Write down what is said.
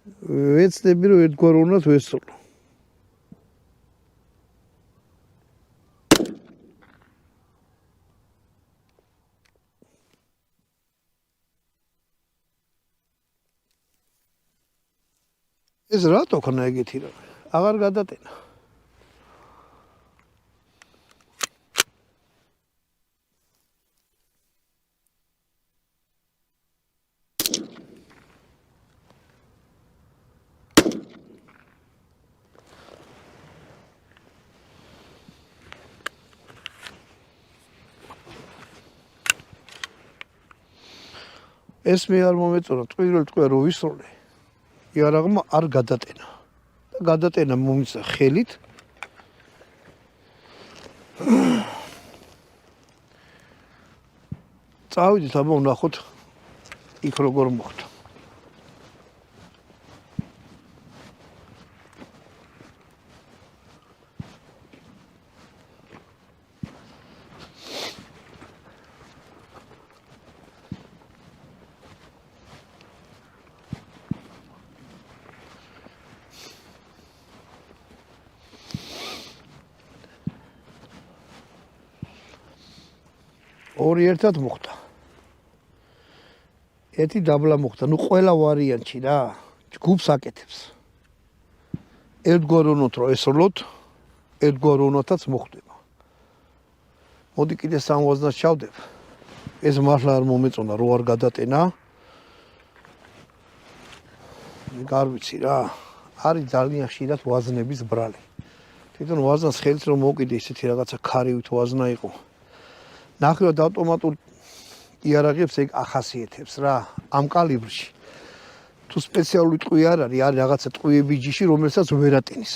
ვეცდები რომ ერთგვარ უნდა ვესწავლო. ეს რატო ხნა ეგეთი რა? აღარ გადატენა. ეს მე არ მომეწონა, ტყუილ რო ვისროლე. იარაღმა არ გადატენა. და გადატენა მომიცა ხელით. წავიდით, აბა ვნახოთ იქ როგორ მოხდა. ორი ერთად მოხდა. ერთი დაბლა მოხდა. ნუ ყველა ვარიანტი რა. ჯგუფს აკეთებს. ერთგვარ უნოთ რომ ესროლოთ, ერთგვარ უნოთაც მოხდება. მოდი კიდე 60-ს ჩავდებ. ეს მართლა არ მომეწონა რო არ გადატენა. არ ვიცი რა. არის ძალიან ხშირად ვაზნების ბრალი. თვითონ ვაზნას ხელით რომ მოვკიდე ისეთი რაღაცა ქარივით ვაზნა იყო. ნახევად ავტომატურ იარაღებს ეგ ახასიათებს რა ამ კალიბრში თუ სპეციალური ტყვი არ არის რაღაცა ტყვიები ჯიში რომელსაც ვერ ატენის